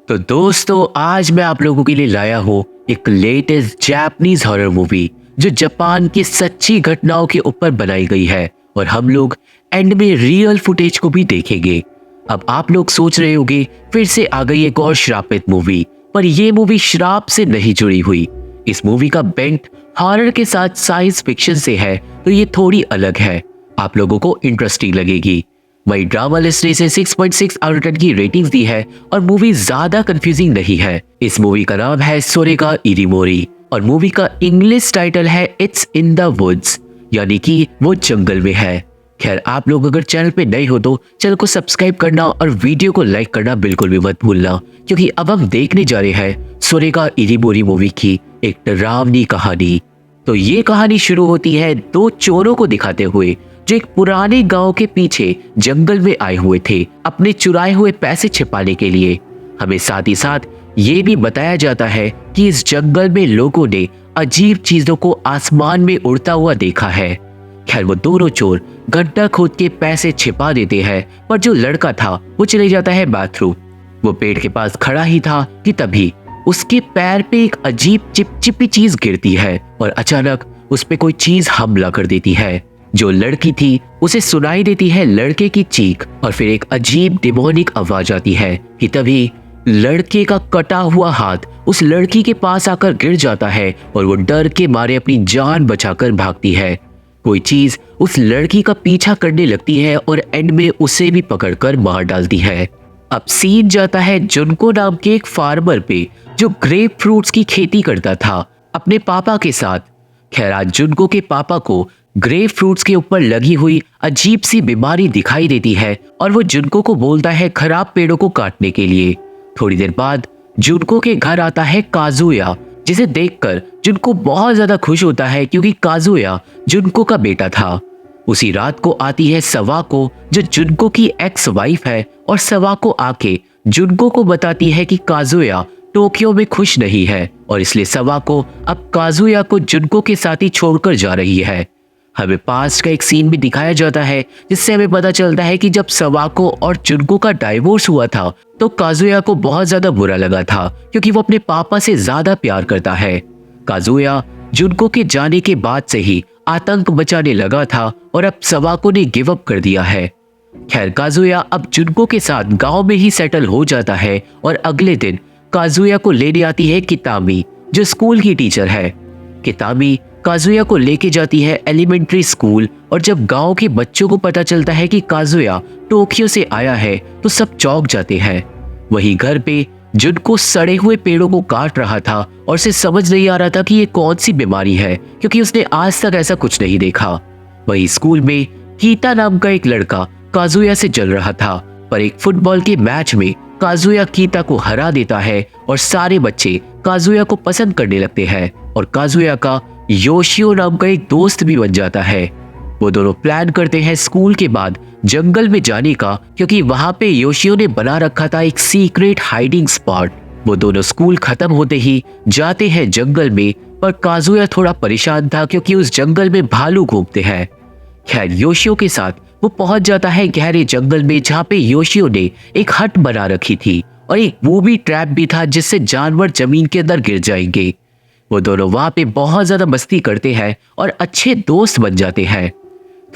तो दोस्तों आज मैं आप लोगों के लिए लाया हूँ एक लेटेस्ट जापानीज हॉरर मूवी जो जापान की सच्ची घटनाओं के ऊपर बनाई गई है और हम लोग एंड में रियल फुटेज को भी देखेंगे। अब आप लोग सोच रहे होंगे फिर से आ गई एक और श्रापित मूवी, पर ये मूवी श्राप से नहीं जुड़ी हुई। इस मूवी का बेंट हॉरर के साथ साइंस फिक्शन से है, तो ये थोड़ी अलग है, आप लोगों को इंटरेस्टिंग लगेगी। वही ड्रामा लिस्ट ने इसे 6.6 आउट ऑफ 10 की रेटिंग्स दी है और मूवी ज्यादा कंफ्यूजिंग नहीं है। इस मूवी का नाम है सोरेगा इरिमोरी और मूवी का इंग्लिश टाइटल है इट्स इन द वुड्स, यानी कि वो जंगल में है। खैर आप लोग अगर चैनल पे नए हो तो चैनल को सब्सक्राइब करना और वीडियो को लाइक करना बिल्कुल भी मत भूलना, क्योंकि अब हम देखने जा रहे हैं सोरेगा इरिमोरी मूवी की एक डरावनी कहानी। तो ये कहानी शुरू होती है दो चोरों को दिखाते हुए जो एक पुराने गांव के पीछे जंगल में आए हुए थे अपने चुराए हुए पैसे छिपाने के लिए। हमें साथ ही साथ ये भी बताया जाता है कि इस जंगल में लोगों ने अजीब चीजों को आसमान में उड़ता हुआ देखा है। खैर वो दोनों चोर गड्ढा खोद के पैसे छिपा देते हैं, पर जो लड़का था वो चले जाता है बाथरूम। वो पेड़ के पास खड़ा ही था कि तभी उसके पैर पे एक अजीब चिपचिपी चीज गिरती है और अचानक उस पे कोई चीज हमला कर देती है। जो लड़की थी उसे सुनाई देती है लड़के की चीख और फिर एक अजीब डिमोनिक आवाज आती है कि तभी लड़के का कटा हुआ हाथ उस लड़की के पास आकर गिर जाता है और वो डर के मारे अपनी जान बचाकर भागती है। कोई चीज उस लड़की का पीछा करने लगती है और एंड में उसे भी पकड़कर मार डालती है। अब सीन जाता है जुनको नाम के एक फार्मर पे जो ग्रेप फ्रूट्स की खेती करता था अपने पापा के साथ। खैर आज जुनको के पापा को ग्रेप फ्रूट्स के ऊपर लगी हुई अजीब सी बीमारी दिखाई देती है और वो जुनको को बोलता है खराब पेड़ों को काटने के लिए। थोड़ी देर बाद जुनको के घर आता है काजुया, जिसे देखकर जुनको बहुत ज्यादा खुश होता है क्योंकि काजुया जुनको का बेटा था। उसी रात को आती है सवाको जो जुनको की एक्स वाइफ है और सवाको आके जुनको को बताती है कि काजुया टोक्यो में खुश नहीं है और इसलिए सवाको अब काजुया को जुनको के साथ ही छोड़कर जा रही है। हमें पास्ट का एक सीन भी दिखाया जाता है जिससे हमें पता चलता है कि जब सवाको और जुनको का डाइवोर्स हुआ था तो काजुया को बहुत ज्यादा बुरा लगा था क्योंकि वो अपने पापा से ज्यादा प्यार करता है। काजुया जुनको के जाने के बाद से ही आतंक मचाने लगा था और अब सवाको ने गिव अप कर दिया है। खैर काजुया अब जुनको के साथ गांव में ही सेटल हो जाता है और अगले दिन काजुया को लेने आती है कितामी जो स्कूल की टीचर है। कितामी काजुया को लेके जाती है एलिमेंट्री स्कूल और जब गांव के बच्चों को पता चलता है कि काजुया टोक्यो से आया है तो सब चौंक जाते हैं। वही घर पे जुनको सड़े हुए पेड़ों को काट रहा था और उसे समझ नहीं आ रहा था कि ये कौन सी बीमारी है क्योंकि उसने आज तक ऐसा कुछ नहीं देखा। वही स्कूल में कीता नाम का एक लड़का काजुया से जल रहा था, पर एक फुटबॉल के मैच में काजुया कीता को हरा देता है और सारे बच्चे काजुया को पसंद करने लगते हैं और काजुया का योशियो नाम का एक दोस्त भी बन जाता है। वो दोनों प्लान करते हैं स्कूल के बाद जंगल में जाने का क्योंकि वहां पे योशियो ने बना रखा था एक सीक्रेट हाइडिंग स्पॉट। वो दोनों स्कूल खत्म होते ही जाते हैं जंगल में, पर काजुया थोड़ा परेशान था क्योंकि उस जंगल में भालू घूमते हैं। खैर योशियो के साथ वो पहुंच जाता है गहरे जंगल में जहाँ पे योशियो ने एक हट बना रखी थी और एक बूबी ट्रैप भी था जिससे जानवर जमीन के अंदर गिर जाएंगे। वो दोनों वहां पे बहुत ज्यादा मस्ती करते हैं और अच्छे दोस्त बन जाते हैं।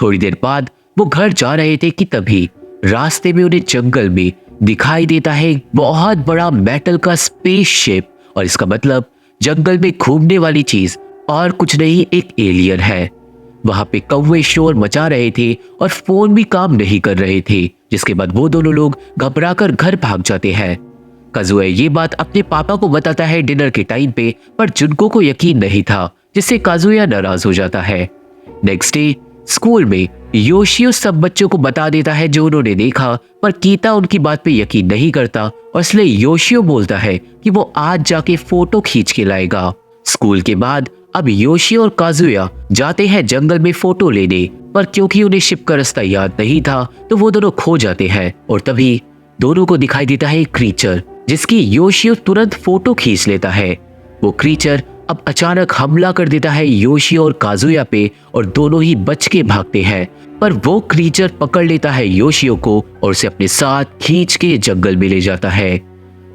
थोड़ी देर बाद वो घर जा रहे थे कि तभी रास्ते में उन्हें जंगल में दिखाई देता है एक बहुत बड़ा मेटल का स्पेसशिप और इसका मतलब जंगल में घूमने वाली चीज और कुछ नहीं एक एलियन है। वहां पे कौवे शोर मचा रहे थे और फोन भी काम नहीं कर रहे थे, जिसके बाद वो दोनों लोग घबराकर घर भाग जाते हैं। काजुया ये बात अपने पापा को बताता है डिनर के टाइम पे, पर जुनको को यकीन नहीं था जिससे काजुया नाराज हो जाता है। नेक्स्ट डे स्कूल में योशियो सब बच्चों को बता देता है जो उन्होंने देखा, पर कीता उनकी बात पे यकीन नहीं करता और इसलिए योशियो बोलता है कि वो आज जाके फोटो खींच के लाएगा। स्कूल के बाद अब योशियो और काजुया जाते हैं जंगल में फोटो लेने, पर क्योंकि उन्हें शिप का रास्ता याद नहीं था तो वो दोनों खो जाते हैं और तभी दोनों को दिखाई देता है एक क्रीचर जिसकी योशियो तुरंत फोटो खींच लेता है। वो क्रीचर अब अचानक हमला कर देता है योशियो और काजुया पे और दोनों ही बच के भागते हैं, पर वो क्रीचर पकड़ लेता है योशियो को और उसे अपने साथ खींच के जंगल में ले जाता है।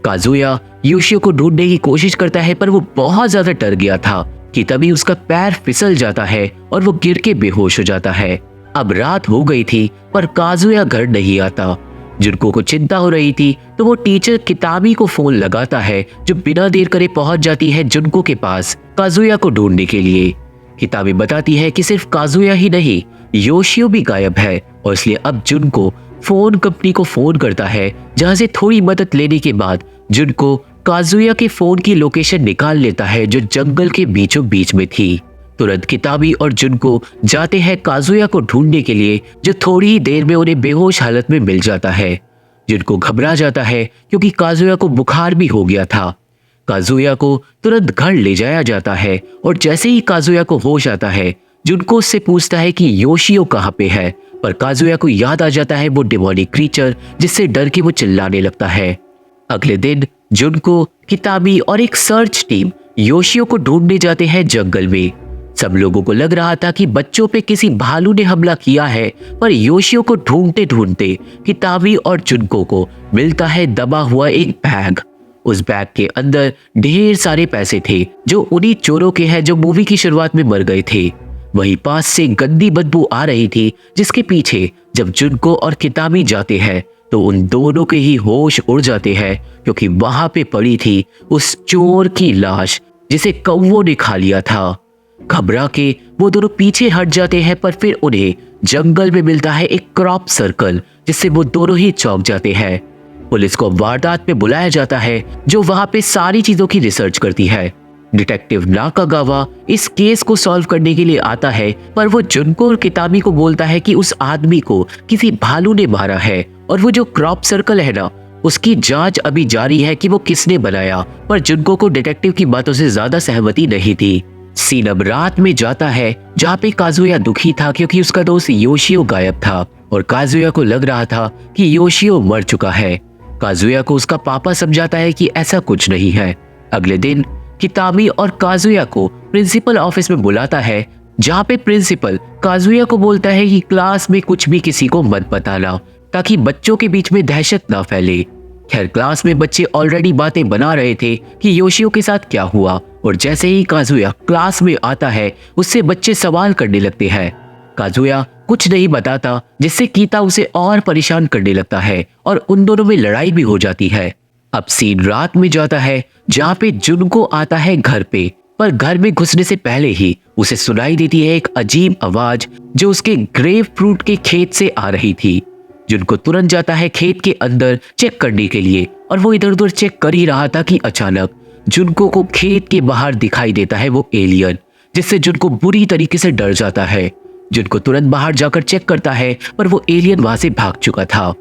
काजुया योशियो को ढूंढने की कोशिश करता है, पर वो बहुत ज्यादा डर गया था कि तभी उसका पैर फिसल जाता है और वो गिर के बेहोश हो जाता है। अब रात हो गई थी पर काजुया घर नहीं आता। जुनको को चिंता हो रही थी तो वो टीचर किताबी को फोन लगाता है, जो बिना देर करे पहुंच जाती है जुनको के पास काजुया को ढूंढने के लिए। किताबी बताती है कि सिर्फ काजुया ही नहीं, योशियो भी गायब है, और इसलिए अब जुनको फोन कंपनी को फोन करता है, जहां से थोड़ी मदद लेने के बाद जुनको काजुया के फोन की लोकेशन निकाल लेता है, जो जंगल के बीचों बीच में थी। तुरंत किताबी और जुनको जाते हैं काजुया को ढूंढने के लिए, जो थोड़ी ही देर में उन्हें बेहोश हालत में मिल जाता है। जुनको घबरा जाता है क्योंकि काजुया को बुखार भी हो गया था। काजुया को तुरंत घर ले जाया जाता है, और जैसे ही काजुया को होश आता है, जुनको उससे पूछता है कि योशियो कहाँ पे है, पर काजुया को याद आ जाता है वो डिमोनिक क्रीचर, जिससे डर के वो चिल्लाने लगता है। अगले दिन जुनको, किताबी और एक सर्च टीम योशियो को ढूंढने जाते हैं जंगल में। सब लोगों को लग रहा था कि बच्चों पे किसी भालू ने हमला किया है, पर योशियो को ढूंढते ढूंढते किताबी और जुनको को मिलता है दबा हुआ एक बैग। उस बैग के अंदर ढेर सारे पैसे थे, जो उन्हीं चोरों के हैं जो मूवी की शुरुआत में मर गए थे। वहीं पास से गंदी बदबू आ रही थी, जिसके पीछे जब जुनको और किताबी जाते हैं तो उन दोनों के ही होश उड़ जाते हैं, क्योंकि वहां पे पड़ी थी उस चोर की लाश जिसे कौवों ने खा लिया था। घबरा के वो दोनों पीछे हट जाते हैं, पर फिर उन्हें जंगल में मिलता है एक क्रॉप सर्कल, जिससे वो दोनों ही चौंक जाते हैं। पुलिस को वारदात में बुलाया जाता है, जो वहां पे सारी चीजों की रिसर्च करती है। डिटेक्टिव नाकागावा इस केस को सॉल्व करने के लिए आता है, पर वो जुनको और किताबी को बोलता है कि उस आदमी को किसी भालू ने मारा है, और वो जो क्रॉप सर्कल है ना, उसकी जांच अभी जारी है कि वो किसने बनाया। पर जुनको को डिटेक्टिव की बातों से ज्यादा सहमति नहीं थी। सीन अब रात में जाता है, जहाँ पे काजुया दुखी था क्योंकि उसका दोस्त योशियो गायब था, और काजुया को लग रहा था कि योशियो मर चुका है। काजुया को उसका पापा समझाता है कि ऐसा कुछ नहीं है। अगले दिन किताबी और काजुया को प्रिंसिपल ऑफिस में बुलाता है, जहाँ पे प्रिंसिपल काजुया को बोलता है कि क्लास में कुछ भी किसी को मत बताना, ताकि बच्चों के बीच में दहशत ना फैले। खैर, क्लास में बच्चे ऑलरेडी बातें बना रहे थे कि योशियो के साथ क्या हुआ, और जैसे ही काजुया क्लास में आता है, उससे बच्चे सवाल करने लगते हैं। काजुया कुछ नहीं बताता, जिससे कीता उसे और परेशान करने लगता है, और उन दोनों में लड़ाई भी हो जाती है। अब सीन रात में जाता है, जहाँ पे जुनको आता है घर पे, पर घर में घुसने से पहले ही उसे सुनाई देती है एक अजीब आवाज, जो उसके ग्रेव फ्रूट के खेत से आ रही थी। जुनको तुरंत जाता है खेत के अंदर चेक करने के लिए, और वो इधर उधर चेक कर ही रहा था कि अचानक जुनको को खेत के बाहर दिखाई देता है वो एलियन, जिससे जुनको बुरी तरीके से डर जाता है। जुनको तुरंत बाहर जाकर चेक करता है, पर वो एलियन वहां से भाग चुका था।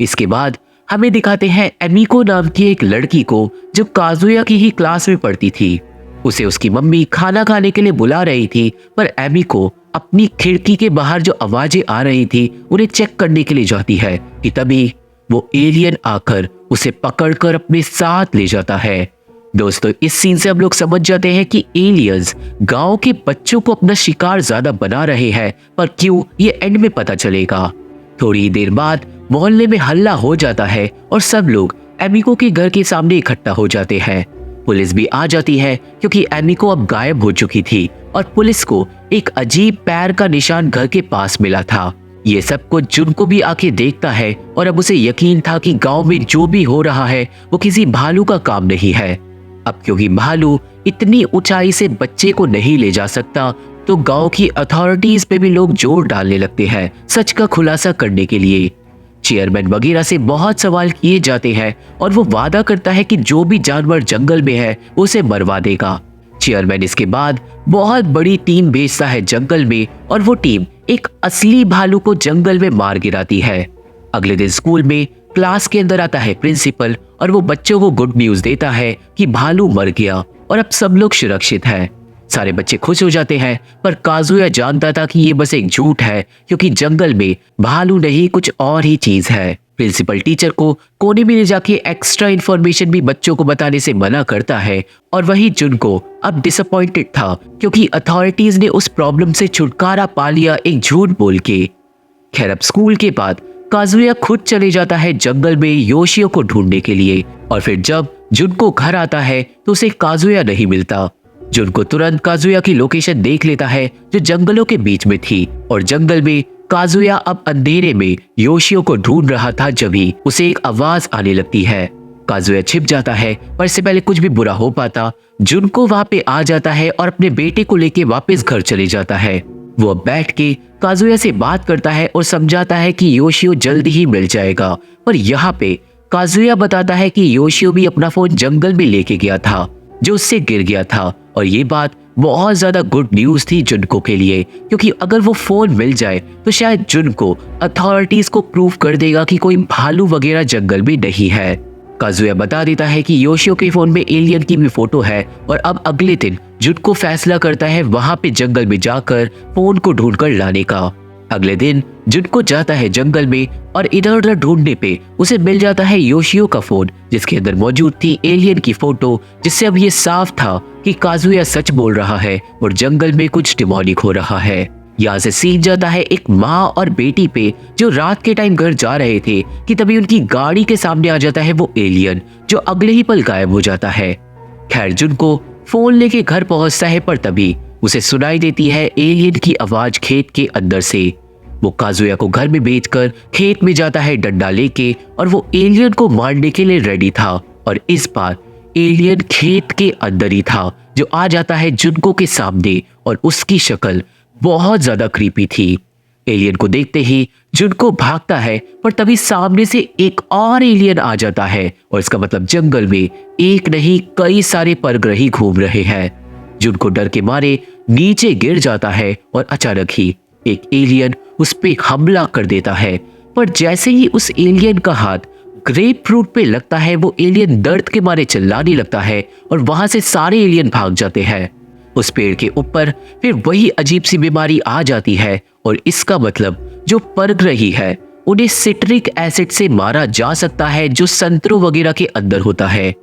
इसके बाद हमें दिखाते हैं एमिको नाम की एक लड़की को, जो काजुया की ही क्लास में पढ़ती थी। उसे उसकी मम्मी खाना खाने के लिए बुला रही थी, पर एमिको अपनी खिड़की के बाहर जो आवाजें आ रही थी उन्हें चेक करने के लिए जाती है कि तभी वो एलियन आकर उसे पकड़कर अपने साथ ले जाता है। दोस्तों, इस सीन से हम लोग समझ जाते हैं कि एलियंस गांव के बच्चों को अपना शिकार ज्यादा बना रहे हैं, पर क्यों, ये एंड में पता चलेगा। थोड़ी देर बाद मोहल्ले में हल्ला हो जाता है, और सब लोग एमिको के घर के सामने इकट्ठा हो जाते हैं। पुलिस भी आ जाती है, क्योंकि एमिको अब गायब हो चुकी थी, और पुलिस को एक अजीब पैर का निशान घर के पास मिला था। ये सब कुछ जुनको भी आके देखता है, और अब उसे यकीन था कि गांव में जो भी हो रहा है वो किसी भालू का काम नहीं है। अब क्योंकि भालू इतनी ऊंचाई से बच्चे को नहीं ले जा सकता, तो गांव की अथॉरिटीज पे भी लोग जोर डालने लगते हैं सच का खुलासा करने के लिए। चेयरमैन वगैरह से बहुत सवाल किए जाते हैं, और वो वादा करता है कि जो भी जानवर जंगल में है उसे मरवा देगा। चेयरमैन इसके बाद बहुत बड़ी टीम भेजता है जंगल में, और वो टीम एक असली भालू को जंगल में मार गिराती है। अगले दिन स्कूल में क्लास के अंदर आता है प्रिंसिपल, और वो बच्चों को गुड न्यूज देता है कि भालू मर गया और अब सब लोग सुरक्षित हैं। सारे बच्चे खुश हो जाते हैं, पर काजुया जानता था कि ये बस एक झूठ है, क्योंकि जंगल में भालू नहीं कुछ और ही चीज है। प्रिंसिपल टीचर को कोने में ले जाके एक्स्ट्रा इन्फॉर्मेशन भी बच्चों को बताने से मना करता है, और वही जुनको अब डिसअपॉइंटेड था, क्योंकि अथॉरिटीज ने उस प्रॉब्लम से छुटकारा पा लिया एक झूठ बोल के। खैर, अब स्कूल के बाद काजुया खुद चले जाता है जंगल में योशियो को ढूंढने के लिए, और फिर जब जुनको घर आता है तो उसे काजुया नहीं मिलता। जुनको तुरंत काजुया की लोकेशन देख लेता है जो जंगलों के बीच में थी, और जंगल में काजुया अब अंधेरे में योशियो को ढूंढ रहा था। जभी उसे एक आवाज आने लगती है। काजुया छिप जाता है, पर इससे पहले कुछ भी बुरा हो पाता जुनको वहां पे आ जाता है और अपने बेटे को लेके वापस घर चले जाता है। वो बैठ के काजुया से बात करता है और समझाता है कि योशियो जल्द ही मिल जाएगा। पर यहाँ पे काजुया बताता है कि योशियो भी अपना फोन जंगल में लेके गया था जो उससे गिर गया था, और ये बात बहुत ज्यादा गुड न्यूज थी जुनको के लिए, क्योंकि अगर वो फोन मिल जाए तो शायद जुनको अथॉरिटीज को प्रूव कर देगा कि कोई भालू वगैरह जंगल में नहीं है। काजुया बता देता है कि योशियो के फोन में एलियन की भी फोटो है, और अब अगले दिन जुनको फैसला करता है वहां पे जंगल में जाकर फोन को ढूंढकर लाने का। अगले दिन जुनको जाता है जंगल में, और इधर उधर ढूंढने पे उसे मिल जाता है योशियो का फोन, जिसके अंदर मौजूद थी एलियन की फोटो, जिससे अब ये साफ था कि काजुया सच बोल रहा है और जंगल में कुछ डिमोनिक हो रहा है। यहाँ से सीन जाता है एक माँ और बेटी पे जो रात के टाइम घर जा रहे थे कि तभी उनकी गाड़ी के सामने आ जाता है वो एलियन, जो अगले ही पल गायब हो जाता है। खैर जुनको फोन लेके घर पहुंचता है, पर तभी उसे सुनाई देती है एलियन की आवाज खेत के अंदर से। वो काजुया को घर में भेजकर खेत में जाता है डंडा लेके, और वो एलियन को मारने के लिए रेडी था। और इस बार एलियन खेत के अंदर ही था, जो आ जाता है जुनको के सामने, और उसकी शक्ल बहुत ज्यादा क्रीपी थी। एलियन को देखते ही जुनको भागता है, पर तभी सामने से एक और एलियन आ जाता है, और इसका मतलब जंगल में एक नहीं कई सारे परग्रही घूम रहे हैं। जुनको डर के मारे नीचे गिर जाता है, और अचानक ही एक एलियन उस पे हमला कर देता है। पर जैसे ही उस एलियन का हाथ ग्रेप फ्रूट पे लगता है, वो एलियन दर्द के मारे चिल्लाने लगता है, और वहां से सारे एलियन भाग जाते हैं। उस पेड़ के ऊपर फिर वही अजीब सी बीमारी आ जाती है, और इसका मतलब जो परग्रही है उन्हें सिट्रिक एसिड से मारा जा सकता है, जो संतरों वगैरह के अंदर होता है।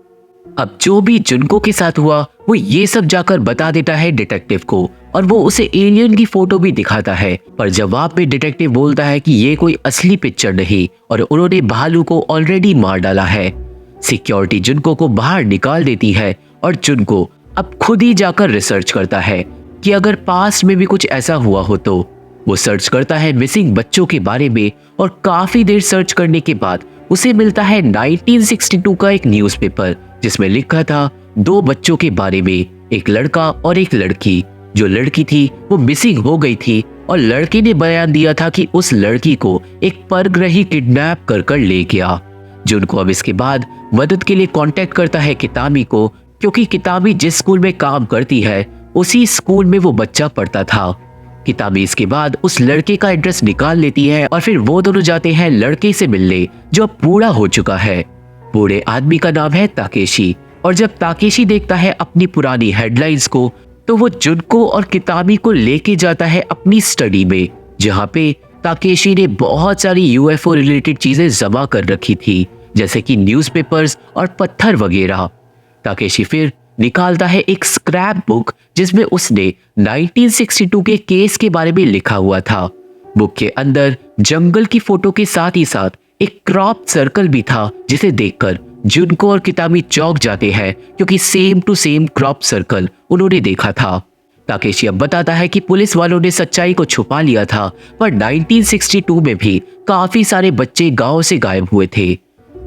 अब जो भी जुनको के साथ हुआ वो ये सब जाकर बता देता है डिटेक्टिव को, और वो उसे एलियन की फोटो भी दिखाता है। पर जवाब में डिटेक्टिव बोलता है कि ये कोई असली पिक्चर नहीं, और उन्होंने भालू को ऑलरेडी मार डाला है। सिक्योरिटी जुनको को बाहर निकाल देती है, और जुनको अब खुद ही जाकर रिसर्च करता है कि अगर पास्ट में भी कुछ ऐसा हुआ हो तो। वो सर्च करता है मिसिंग बच्चों के बारे में, और काफी देर सर्च करने के बाद उसे मिलता है 1962 का एक न्यूज़पेपर, जिसमें लिखा था 2 बच्चों के बारे में, एक लड़का और एक लड़की। जो लड़की थी वो मिसिंग हो गई थी, और लड़के ने बयान दिया था कि उस लड़की को एक परग्रही किडनैप कर ले गया। जुनको अब इसके बाद मदद के लिए कांटेक्ट करता है कितामी को, क्योंकि कितामी जिस स्कूल में काम करती है उसी स्कूल में वो बच्चा पढ़ता था। कितामी इसके बाद उस लड़के का एड्रेस निकाल लेती है, और फिर वो दोनों जाते हैं लड़के से मिलने, जो अब बूढ़ा हो चुका है। बूढ़े आदमी का नाम है ताकेशी, और जब ताकेशी देखता है अपनी पुरानी हेडलाइंस को, तो वो जुनको और कितामी को लेके जाता है अपनी स्टडी में, जहाँ पे ताकेशी ने बहुत सारी यूएफओ रिलेटेड चीजें जमा कर रखी थी, जैसे कि न्यूज़पेपर्स और पत्थर वगैरह। ताकेशी फिर निकालता है एक स्क्रैप बुक, जिसमें उसने 1962 के केस के बारे में लिखा हुआ था। बुक के अंदर जंगल की फोटो के साथ ही साथ एक क्रॉप सर्कल भी था, जिसे देखकर जुनको और कितामी चौंक जाते हैं, क्योंकि same to same crop circle उन्होंने देखा था। ताकेशी अब बताता है कि पुलिस वालों ने सच्चाई को छुपा लिया था, पर 1962 में भी काफी सारे बच्चे गांव से गायब हुए थे।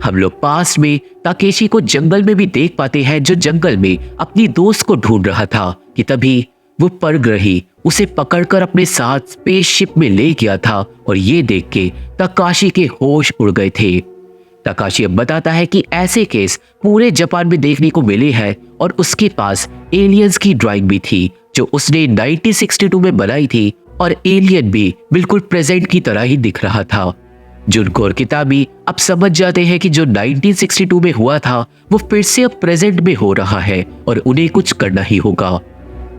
हम लोग पास्ट में ताकेशी को जंगल में भी देख पाते हैं, जो जंगल में अपनी दोस्त को ढूंढ रहा था कि तभी वो परग्रही उसे पकड़कर अपने साथ स्पेसशिप में ले गया था, और ये देख के ताकाशी के होश उड़ गए थे। ताकाशी अब बताता है कि ऐसे केस पूरे जापान में देखने को मिले हैं, और उसके पास एलियंस की ड्राइंग भी थी जो उसने 1962 में बनाई थी, और एलियन भी बिल्कुल प्रेजेंट की तरह ही दिख रहा था। जुनको और किताबी अब समझ जाते हैं कि जो 1962 में हुआ था वो फिर से अब प्रेजेंट में हो रहा है, और उन्हें कुछ करना ही होगा।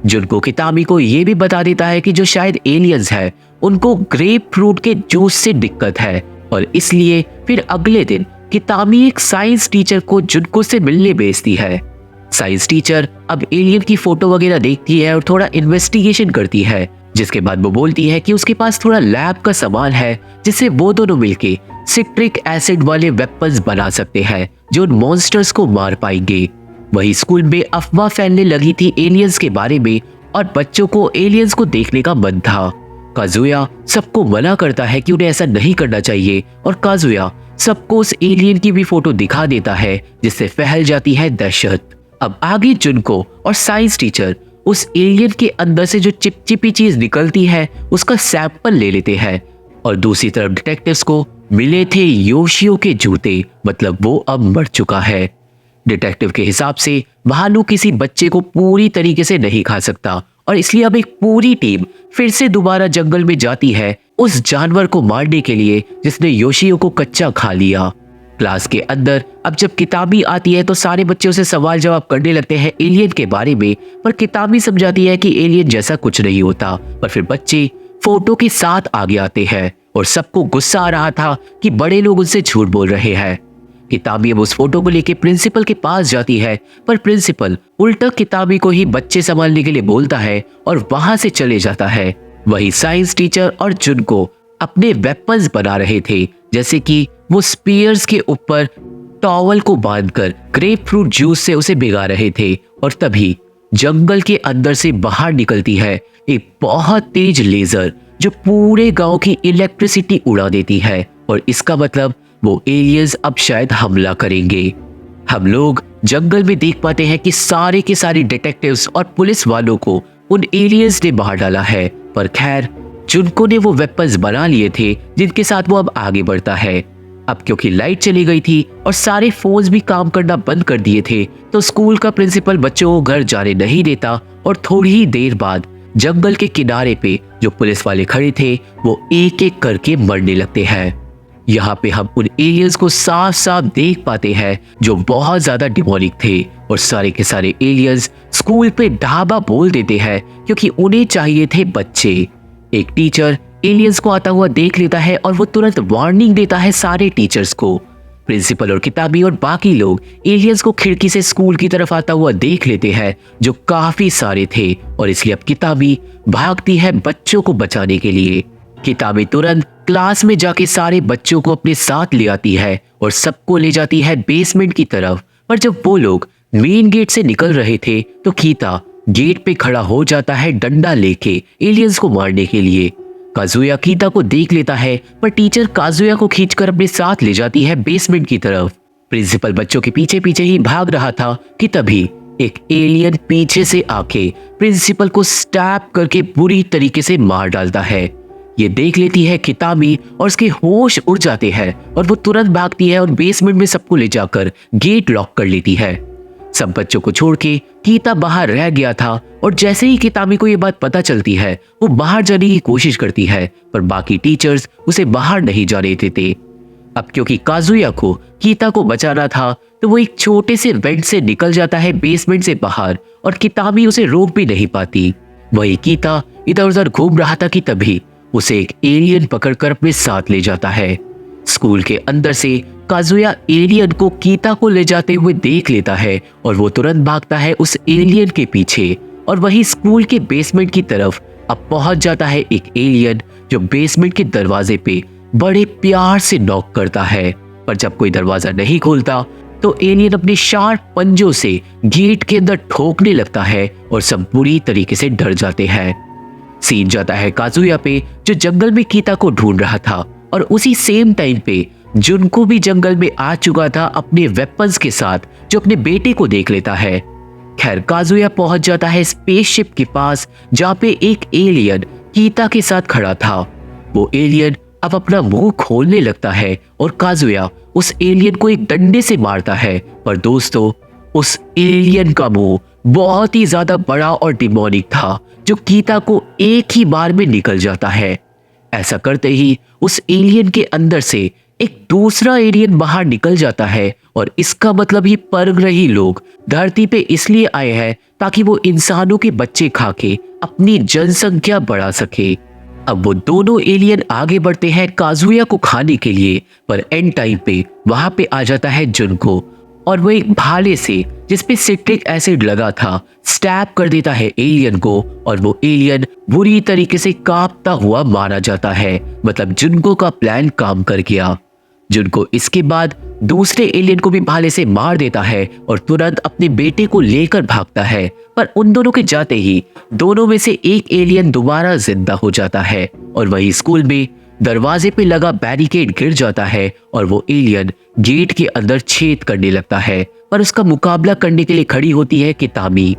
जुनको किताबी को यह भी बता देता है कि जो शायद एलियंस है उनको ग्रेप फ्रूट के जूस से दिक्कत है, और इसलिए फिर अगले दिन कितामी एक साइंस टीचर को जुनको से मिलने भेजती है। साइंस टीचर अब एलियन की फोटो वगैरह देखती है और थोड़ा इन्वेस्टिगेशन करती है, जिसके बाद वो बोलती है कि उसके पास थोड़ा लैब का सामान है जिससे वो दोनों मिलके सिट्रिक एसिड वाले वेपन्स बना सकते हैं जो उन मॉन्स्टर्स को मार पाएंगे। वही स्कूल में अफवाह फैलने लगी थी एलियंस के बारे में और बच्चों को एलियंस को देखने का मन था। काजुया सबको मना करता है कि उन्हें ऐसा नहीं करना चाहिए और काजुया सबको उस एलियन की भी फोटो दिखा देता है जिससे फैल जाती है दहशत। अब आगे जुनको और साइंस टीचर उस एलियन के अंदर से जो चिपचिपी चीज निकलती है उसका सैंपल ले लेते हैं और दूसरी तरफ डिटेक्टिव्स को मिले थे योशियो के जूते, मतलब वो अब मर चुका है। डिटेक्टिव के हिसाब से भालू किसी बच्चे को पूरी तरीके से नहीं खा सकता और इसलिए अब एक पूरी टीम फिर से दोबारा जंगल में जाती है उस जानवर को मारने के लिए जिसने योशियो को कच्चा खा लिया। क्लास के अंदर अब जब किताबी आती है तो सारे बच्चे उसे सवाल जवाब करने लगते हैं एलियन के बारे में, पर किताबी समझाती है कि एलियन जैसा कुछ नहीं होता। पर फिर बच्चे फोटो के साथ आगे आते हैं और सबको गुस्सा आ रहा था कि बड़े लोग उनसे झूठ बोल रहे हैं। किताबी अब उस फोटो को लेके प्रिंसिपल के पास जाती है, पर प्रिंसिपल उल्टा किताबी को ही बच्चे संभालने के लिए बोलता है और वहां से चले जाता है। वही साइंस टीचर और जुनको अपने वेपन्स बना रहे थे, जैसे कि वो स्पीयर्स के ऊपर टॉवल को बांधकर ग्रेप फ्रूट जूस से उसे भिगा रहे थे। और तभी जंगल के अंदर से बाहर निकलती है एक बहुत तेज लेजर जो पूरे गांव की इलेक्ट्रिसिटी उड़ा देती है और इसका मतलब वो एलियंस अब शायद हमला करेंगे। हम लोग जंगल में देख पाते हैं कि सारे के सारे डिटेक्टिव्स और पुलिस वालों को उन एलियंस ने बाहर डाला है, पर खैर जुनको ने वो वेपन्स बना लिए थे जिनके साथ वो अब आगे बढ़ता है। अब क्योंकि लाइट चली गई थी और सारे फोन्स भी काम करना बंद कर दिए थे तो स्कूल का प्रिंसिपल बच्चों को घर जाने नहीं देता और थोड़ी ही देर बाद जंगल के किनारे पे जो पुलिस वाले खड़े थे वो एक एक करके मरने लगते हैं। यहाँ पे हम उन एलियंस को साफ साफ देख पाते हैं जो बहुत ज्यादा डिमोनिक थे और सारे के सारे एलियंस स्कूल पे ढाबा बोल देते हैं क्योंकि उन्हें चाहिए थे बच्चे। एक टीचर एलियंस को आता हुआ देख लेता है और वो तुरंत वार्निंग देता है सारे टीचर्स को। प्रिंसिपल और किताबी और बाकी लोग एलियंस को खिड़की से स्कूल की तरफ आता हुआ देख लेते हैं जो काफी सारे थे और इसलिए अब किताबी भागती है बच्चों को बचाने के लिए। किताबी तुरंत क्लास में जाके सारे बच्चों को अपने साथ ले आती है और सबको ले जाती है बेसमेंट की तरफ। पर जब वो लोग मेन गेट से निकल रहे थे तो गीता गेट पे खड़ा हो जाता है डंडा लेके एलियंस को मारने के लिए। काजुया गीता को देख लेता है पर टीचर काजुया को खींचकर अपने साथ ले जाती है बेसमेंट की तरफ। प्रिंसिपल बच्चों के पीछे पीछे ही भाग रहा था कि तभी एक एलियन पीछे से आके प्रिंसिपल को स्टैप करके बुरी तरीके से मार डालता है। ये देख लेती है किताबी और उसके होश उड़ जाते हैं और वो तुरंत भागती है और बेसमेंट में सबको ले जाकर गेट लॉक कर लेती है। सब बच्चों को छोड़ के गीता बाहर रह गया था और जैसे ही किताबी को ये बात पता चलती है वो बाहर जाने की कोशिश करती है पर बाकी टीचर्स उसे बाहर नहीं जाने देते। अब क्योंकि काजुया को गीता को बचाना था तो वो एक छोटे से वेंट से निकल जाता है बेसमेंट से बाहर और किताबी उसे रोक भी नहीं पाती। वही गीता इधर उधर घूम रहा था कि तभी उसे एक एलियन पकड़कर अपने साथ ले जाता है। स्कूल के अंदर से काजुया एलियन को गीता को ले जाते हुए देख लेता है और वो तुरंत भागता है उस एलियन के पीछे और वही स्कूल के बेसमेंट की तरफ अब पहुंच जाता है एक एलियन जो बेसमेंट के दरवाजे पे बड़े प्यार से नॉक करता है। पर जब कोई दरवाजा नहीं खोलता तो एलियन अपने शार्प पंजों से गेट के अंदर ठोकने लगता है और सब बुरी तरीके से डर जाते हैं। सीन जाता है काजुया पे जो जंगल में गीता को ढूंढ रहा था और उसी सेम टाइम पे जुनको भी जंगल में आ चुका था अपने वेपन्स के साथ जो अपने बेटे को देख लेता है। खैर काजुया पहुंच जाता है स्पेसशिप के पास जहां पे एक एलियन गीता के साथ खड़ा था। वो एलियन अब अपना मुंह खोलने लगता है और काजुया उस एलियन को एक डंडे से मारता है। पर दोस्तों उस एलियन का मुंह बहुत ही ज्यादा बड़ा और डिमोनिक था जो गीता को एक ही बार में निकल जाता है। ऐसा करते ही उस एलियन के अंदर से एक दूसरा एलियन बाहर निकल जाता है और इसका मतलब ही परग्रही लोग धरती पे इसलिए आए हैं ताकि वो इंसानों के बच्चे खा के अपनी जनसंख्या बढ़ा सके। अब वो दोनों एलियन आगे बढ़ते हैं काजुया को खाने के लिए पर एंड टाइम पे वहां पे आ जाता है जुनको और वो एक भाले से जिसपे सिट्रिक एसिड लगा था स्टैब कर देता है एलियन को और वो एलियन बुरी तरीके से कांपता हुआ मारा जाता है। मतलब जुनको का प्लान काम कर गया। जुनको इसके बाद दूसरे एलियन को भी भाले से मार देता है और तुरंत अपने बेटे को लेकर भागता है। पर उन दोनों के जाते ही दोनों में से एक एलियन दोबारा जिंदा हो जाता है और वही स्कूल में दरवाजे पे लगा बैरिकेड गिर जाता है और वो एलियन गेट के अंदर छेद करने लगता है। पर उसका मुकाबला करने के लिए खड़ी होती है कितामी।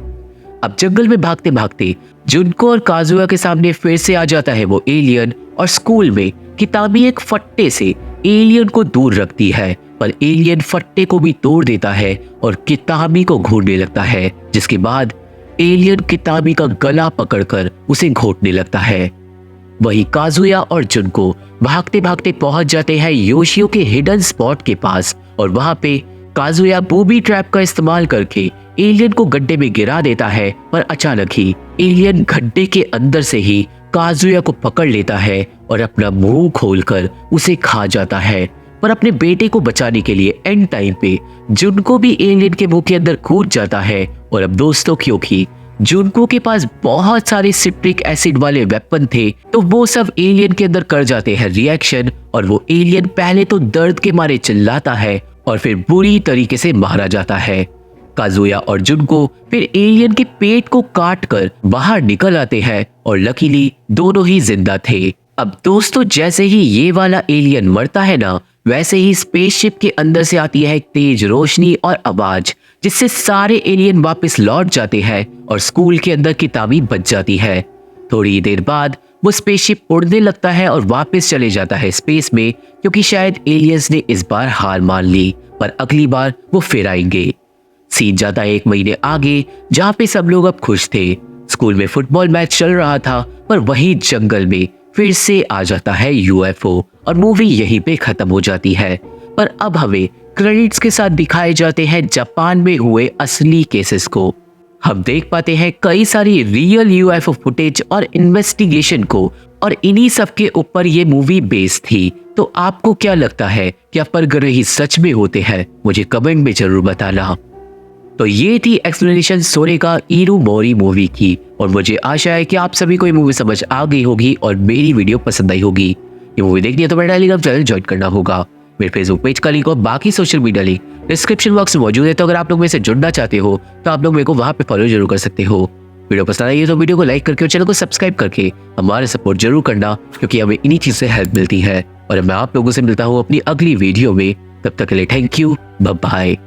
अब जंगल में भागते भागते जुनको और काजुया के सामने फिर से आ जाता है वो एलियन और स्कूल में कितामी एक फट्टे से एलियन को दूर रखती है। पर एलियन फट्टे को भी तोड़ देता है और कितामी को घूरने लगता है, जिसके बाद एलियन कितामी का गला पकड़कर उसे घोटने लगता है। वही काजुया और जुनको भागते भागते पहुंच जाते हैं योशियो के हिडन स्पॉट के पास और वहां पे काजुया बूबी ट्रैप का इस्तेमाल करके एलियन को गड्ढे में गिरा देता है। पर अचानक ही एलियन गड्ढे के अंदर से ही काजुया को पकड़ लेता है और अपना मुंह खोलकर उसे खा जाता है। पर अपने बेटे को बचाने के लिए एंड टाइम पे जुनको भी एलियन के मुंह के अंदर कूद जाता है। और अब दोस्तों क्योंकि जुनको के पास बहुत सारे सिट्रिक एसिड वाले वेपन थे तो वो सब एलियन के अंदर कर जाते हैं रिएक्शन और वो एलियन पहले तो दर्द के मारे चिल्लाता है और फिर बुरी तरीके से मारा जाता है। काजुया और जुनको फिर एलियन के पेट को काट कर बाहर निकल आते हैं और लकीली दोनों ही जिंदा थे। अब दोस्तों जैसे ही ये वाला एलियन मरता है ना, वैसे ही स्पेसशिप के अंदर से आती है एक तेज रोशनी और आवाज, जिससे सारे एलियन वापस लौट जाते हैं और स्कूल के अंदर किताबी बच जाती है। थोड़ी देर बाद वो स्पेसशिप उड़ने लगता है और वापस चले जाता है स्पेस में, क्योंकि शायद एलियंस ने इस बार हार मान ली, पर अगली बार वो फिर आएंगे। सीन जाता है 1 महीने आगे, जहाँ पे सब लोग अब खुश थे। स्कूल में फुटबॉल मैच चल रहा था, पर वही जंगल में फिर से आ जाता है यूएफओ और मूवी यहीं पे खत्म हो जाती है। पर अब हमें क्रेडिट्स के साथ दिखाए जाते हैं जापान में हुए असली केसेस को। हम देख पाते हैं कई सारी रियल यूएफओ फुटेज और इन्वेस्टिगेशन को, और इन्हीं सब के ऊपर ये मूवी बेस्ड थी। तो आपको क्या लगता है, क्या परग्रही सच में होते हैं? मुझे कमेंट में जरूर बताना। तो ये थी एक्सप्लेनेशन सोरेगा इरुमोरी मूवी की, और मुझे आशा है कि आप सभी को ये मूवी समझ आ गई होगी और मेरी वीडियो पसंद आई होगी। ये मूवी देखनी है तो मेरा टेलीग्राम चैनल ज्वाइन करना होगा। मेरे फेसबुक पेज का लिंक और बाकी social media link description box में मौजूद है, तो अगर आप लोग मेरे से जुड़ना चाहते हो तो आप लोग मेरे को वहां पे फॉलो जरूर कर सकते हो। वीडियो पसंद आई है तो वीडियो को लाइक करके और चैनल को सब्सक्राइब करके हमारे सपोर्ट जरूर करना, क्योंकि हमें इन्हीं चीज से हेल्प मिलती है। और मैं आप लोगों से मिलता हूँ अपनी अगली वीडियो में। तब तक के लिए थैंक यू, बाय बाय।